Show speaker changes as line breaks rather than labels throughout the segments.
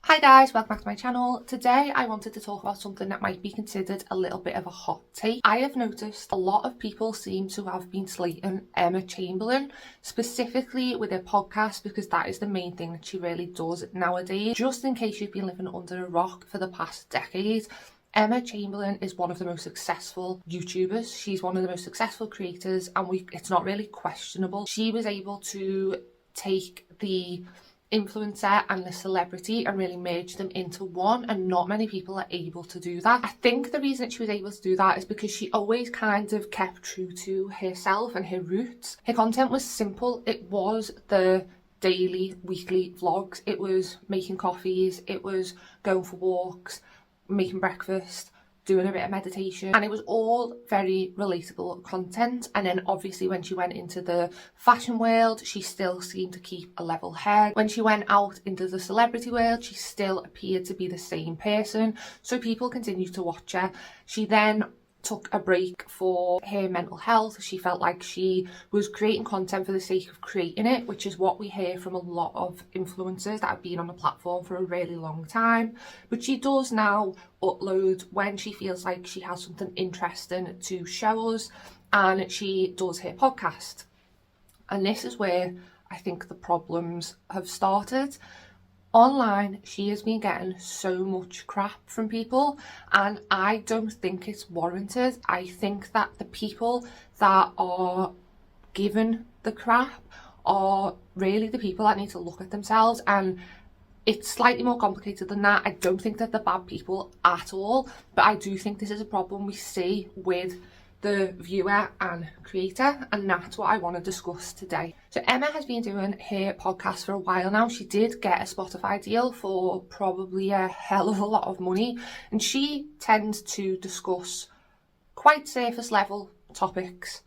Hi guys, welcome back to my channel. Today I wanted to talk about something that might be considered a little bit of a hot take. I have noticed a lot of people seem to have been slating Emma Chamberlain, specifically with her podcast, because that is the main thing that she really does nowadays. Just in case you've been living under a rock for the past decade, Emma Chamberlain is one of the most successful YouTubers. She's one of the most successful creators, and it's not really questionable. She was able to take the influencer and the celebrity and really merge them into one, and not many people are able to do that. I think the reason that she was able to do that is because she always kind of kept true to herself and her roots. Her content was simple. It was the daily, weekly vlogs. It was making coffees, it was going for walks, making breakfast, doing a bit of meditation, and it was all very relatable content. And then obviously when she went into the fashion world, she still seemed to keep a level head. When she went out into the celebrity world, she still appeared to be the same person, so people continued to watch her. She then took a break for her mental health. She felt like she was creating content for the sake of creating it, which is what we hear from a lot of influencers that have been on the platform for a really long time. But she does now upload when she feels like she has something interesting to show us, and she does her podcast. And this is where I think the problems have started. Online, she has been getting so much crap from people, and I don't think it's warranted. I think that the people that are given the crap are really the people that need to look at themselves, and it's slightly more complicated than that. I don't think that they're bad people at all, but I do think this is a problem we see with the viewer and creator, and that's what I want to discuss today. So Emma has been doing her podcast for a while now. She did get a Spotify deal for probably a hell of a lot of money, and she tends to discuss quite surface level topics,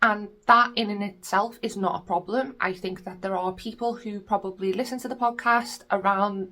and that in and itself is not a problem. I think that there are people who probably listen to the podcast around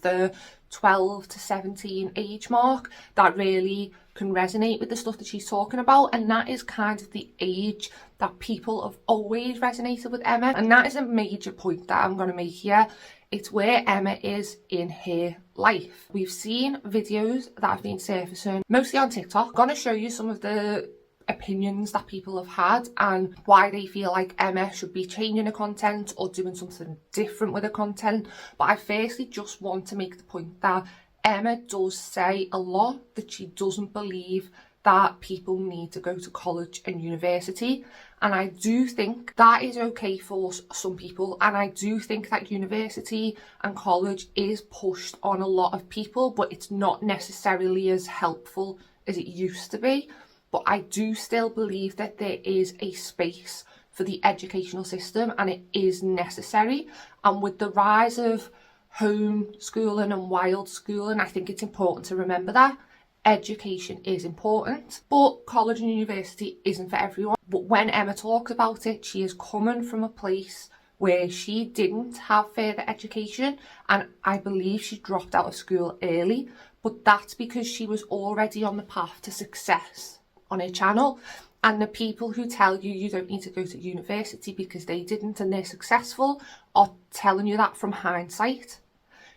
the 12 to 17 age mark that really can resonate with the stuff that she's talking about, and that is kind of the age that people have always resonated with Emma, and that is a major point that I'm going to make here. It's where Emma is in her life. We've seen videos that have been surfacing mostly on TikTok. I'm going to show you some of the opinions that people have had and why they feel like Emma should be changing her content or doing something different with her content. But I firstly just want to make the point that Emma does say a lot that she doesn't believe that people need to go to college and university, and I do think that is okay for some people, and I do think that university and college is pushed on a lot of people, but it's not necessarily as helpful as it used to be. But I do still believe that there is a space for the educational system, and it is necessary. And with the rise of homeschooling and wild schooling, I think it's important to remember that education is important, but college and university isn't for everyone. But when Emma talks about it, she is coming from a place where she didn't have further education, and I believe she dropped out of school early, but that's because she was already on the path to success on her channel. And the people who tell you you don't need to go to university because they didn't and they're successful are telling you that from hindsight.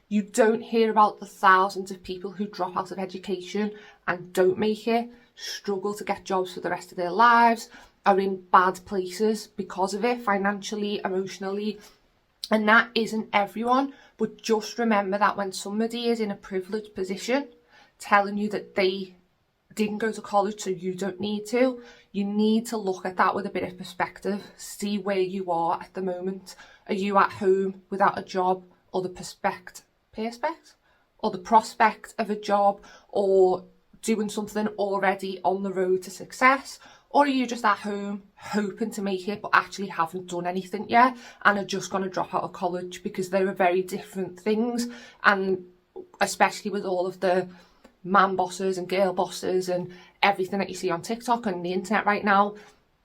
You don't hear about the thousands of people who drop out of education and don't make it, struggle to get jobs for the rest of their lives, are in bad places because of it, financially, emotionally, and that isn't everyone. But just remember that when somebody is in a privileged position telling you that they didn't go to college so you don't need to, you need to look at that with a bit of perspective. See where you are at the moment. Are you at home without a job, or the prospect of a job, or doing something already on the road to success? Or are you just at home hoping to make it but actually haven't done anything yet and are just going to drop out of college? Because they are very different things, and especially with all of the man bosses and girl bosses and everything that you see on TikTok and the internet right now,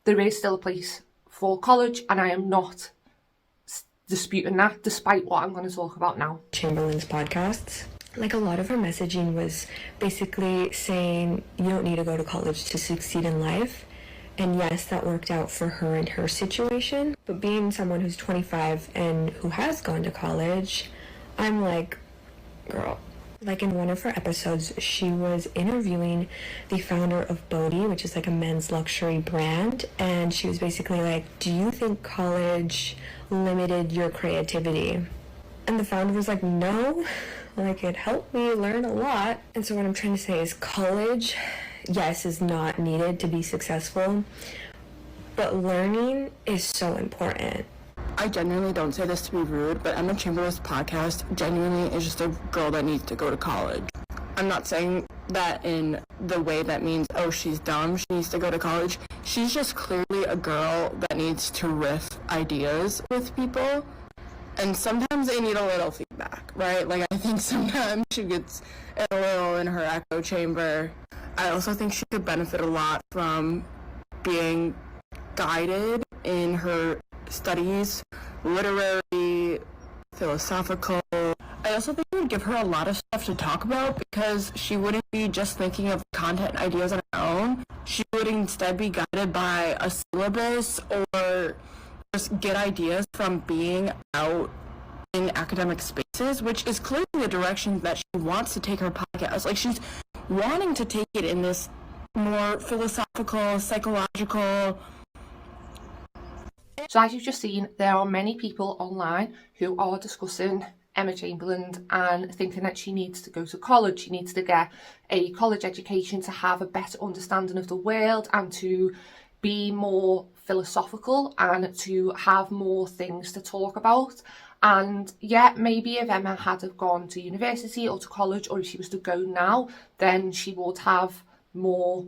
there is still a place for college, and I am not disputing that, despite what I'm going to talk about now.
Chamberlain's podcasts, like a lot of her messaging was basically saying you don't need to go to college to succeed in life. And yes, that worked out for her and her situation, but being someone who's 25 and who has gone to college, I'm like, girl. Like in one of her episodes, she was interviewing the founder of Bodhi, which is like a men's luxury brand. And she was basically like, do you think college limited your creativity? And the founder was like, no, like it helped me learn a lot. And so what I'm trying to say is college, yes, is not needed to be successful, but learning is so important.
I genuinely don't say this to be rude, but Emma Chamberlain's podcast genuinely is just a girl that needs to go to college. I'm not saying that in the way that means, oh, she's dumb, she needs to go to college. She's just clearly a girl that needs to riff ideas with people. And sometimes they need a little feedback, right? Like, I think sometimes she gets a little in her echo chamber. I also think she could benefit a lot from being guided in her studies, literary, philosophical. I also think it would give her a lot of stuff to talk about because she wouldn't be just thinking of content and ideas on her own. She would instead be guided by a syllabus or just get ideas from being out in academic spaces, which is clearly the direction that she wants to take her podcast. Like, she's wanting to take it in this more philosophical, psychological.
So as you've just seen, there are many people online who are discussing Emma Chamberlain and thinking that she needs to go to college, she needs to get a college education to have a better understanding of the world and to be more philosophical and to have more things to talk about. And yeah, maybe if Emma had have gone to university or to college, or if she was to go now, then she would have more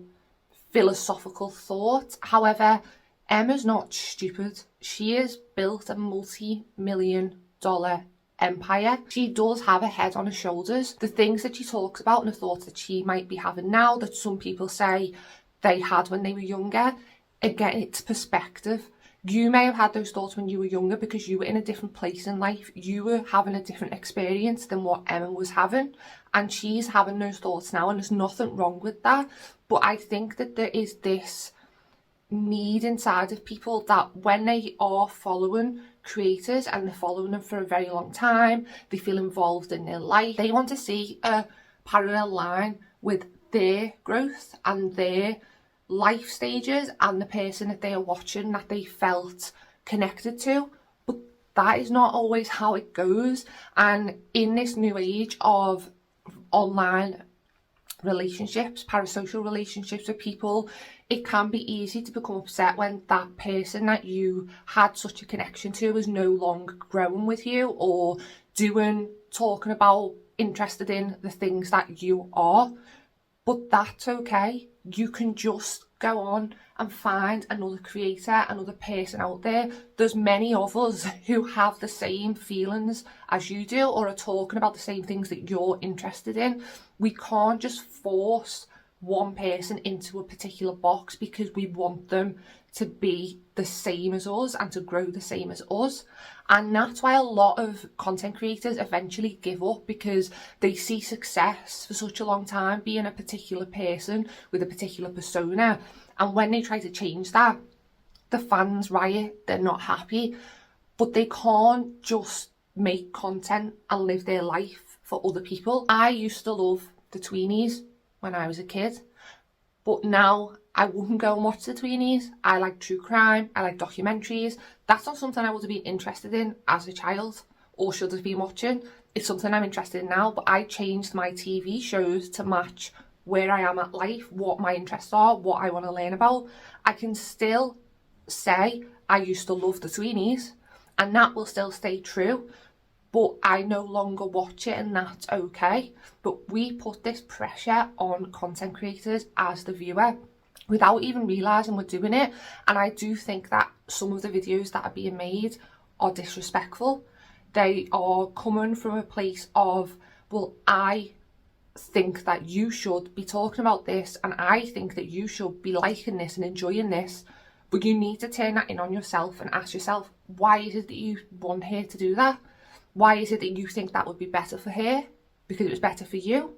philosophical thought. However, Emma's not stupid. She has built a multi-million-dollar empire. She does have a head on her shoulders. The things that she talks about and the thoughts that she might be having now that some people say they had when they were younger, again, it's perspective. You may have had those thoughts when you were younger because you were in a different place in life. You were having a different experience than what Emma was having. And she's having those thoughts now, and there's nothing wrong with that. But I think that there is this need inside of people that when they are following creators and they're following them for a very long time, they feel involved in their life, they want to see a parallel line with their growth and their life stages and the person that they are watching that they felt connected to. But that is not always how it goes. And in this new age of online relationships, parasocial relationships with people, it can be easy to become upset when that person that you had such a connection to is no longer growing with you or talking about, interested in the things that you are. But that's okay. You can just go on and find another creator, another person out there. There's many of us who have the same feelings as you do or are talking about the same things that you're interested in. We can't just force one person into a particular box because we want them to be the same as us and to grow the same as us. And that's why a lot of content creators eventually give up, because they see success for such a long time being a particular person with a particular persona, and when they try to change that, the fans riot, they're not happy. But they can't just make content and live their life for other people. I used to love the tweenies when I was a kid, but now I wouldn't go and watch the tweenies. I like true crime, I like documentaries. That's not something I would have been interested in as a child or should have been watching. It's something I'm interested in now, but I changed my TV shows to match where I am at life, what my interests are, what I want to learn about. I can still say I used to love the tweenies and that will still stay true, but I no longer watch it, and that's okay. But we put this pressure on content creators as the viewer without even realising we're doing it. And I do think that some of the videos that are being made are disrespectful. They are coming from a place of, well, I think that you should be talking about this and I think that you should be liking this and enjoying this. But you need to turn that in on yourself and ask yourself, why is it that you want her to do that? Why is it that you think that would be better for her? Because it was better for you?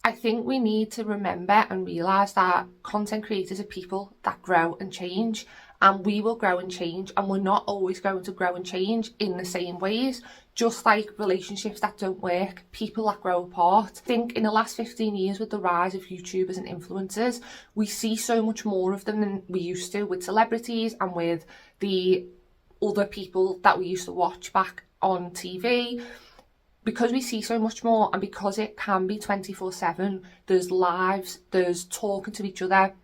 I think we need to remember and realise that content creators are people that grow and change, and we will grow and change, and we're not always going to grow and change in the same ways. Just like relationships that don't work, people that grow apart. I think in the last 15 years with the rise of YouTubers and influencers, we see so much more of them than we used to with celebrities and with the other people that we used to watch back on TV. Because we see so much more, and because it can be 24/7, there's lives, there's talking to each other,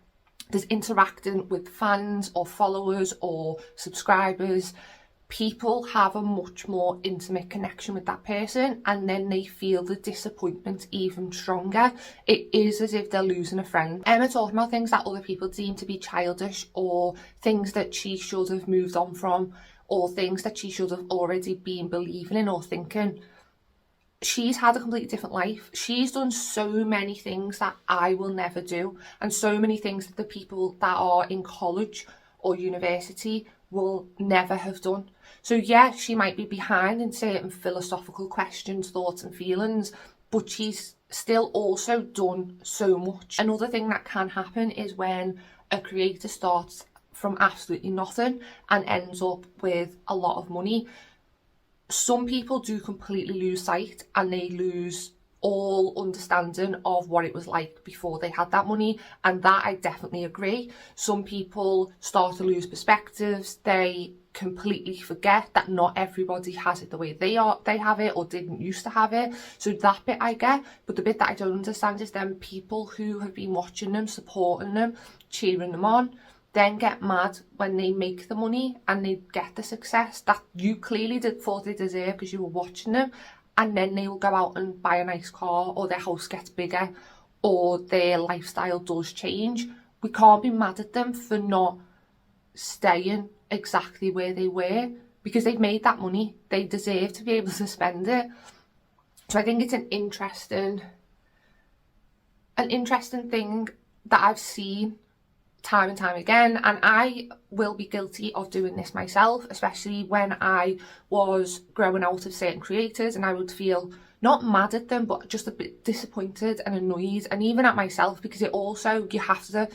there's interacting with fans or followers or subscribers. People have a much more intimate connection with that person, and then they feel the disappointment even stronger. It is as if they're losing a friend. Emma talking about things that other people deem to be childish, or things that she should have moved on from, or things that she should have already been believing in or thinking. She's had a completely different life. She's done so many things that I will never do, and so many things that the people that are in college or university will never have done. So yeah, she might be behind in certain philosophical questions, thoughts and feelings, but she's still also done so much. Another thing that can happen is when a creator starts from absolutely nothing and ends up with a lot of money. Some people do completely lose sight, and they lose all understanding of what it was like before they had that money, and that I definitely agree. Some people start to lose perspectives. They completely forget that not everybody has it the way they have it or didn't used to have it. So that bit I get, but the bit that I don't understand is them people who have been watching them, supporting them, cheering them on, then get mad when they make the money and they get the success that you clearly thought they deserve because you were watching them, and then they will go out and buy a nice car, or their house gets bigger, or their lifestyle does change. We can't be mad at them for not staying exactly where they were, because they've made that money. They deserve to be able to spend it. So I think it's an interesting thing that I've seen time and time again, and I will be guilty of doing this myself, especially when I was growing out of certain creators, and I would feel not mad at them but just a bit disappointed and annoyed, and even at myself, because it also, you have to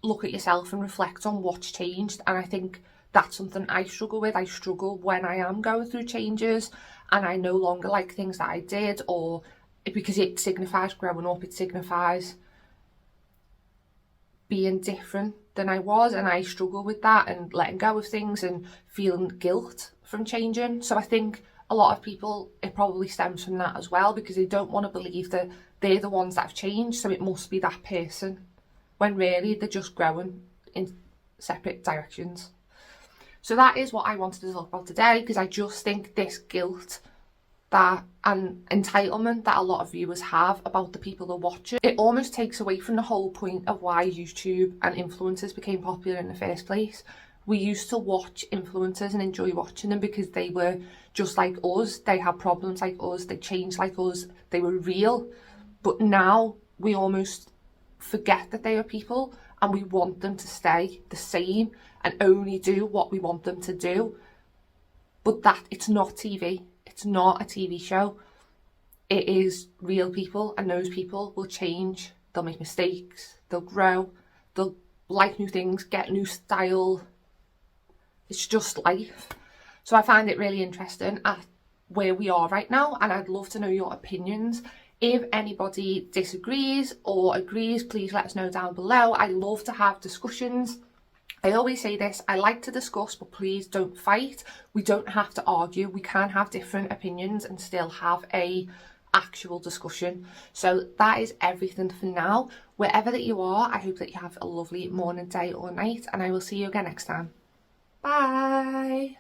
look at yourself and reflect on what's changed. And I think that's something I struggle with. I struggle when I am going through changes and I no longer like things that I did, or because it signifies growing up, it signifies being different than I was, and I struggle with that and letting go of things and feeling guilt from changing. So I think a lot of people, it probably stems from that as well, because they don't want to believe that they're the ones that have changed, so it must be that person, when really they're just growing in separate directions. So that is what I wanted to talk about today, because I just think this guilt and entitlement that a lot of viewers have about the people they're watching, it almost takes away from the whole point of why YouTube and influencers became popular in the first place. We used to watch influencers and enjoy watching them because they were just like us. They had problems like us, they changed like us, they were real. But now we almost forget that they are people, and we want them to stay the same and only do what we want them to do. But that, it's not TV. It's not a TV show. It is real people, and those people will change. They'll make mistakes, they'll grow, they'll like new things, get new style. It's just life. So I find it really interesting at where we are right now, and I'd love to know your opinions. If anybody disagrees or agrees, please let us know down below. I love to have discussions. I always say this, I like to discuss, but please don't fight. We don't have to argue. We can have different opinions and still have a actual discussion. So that is everything for now. Wherever that you are, I hope that you have a lovely morning, day or night, and I will see you again next time. Bye.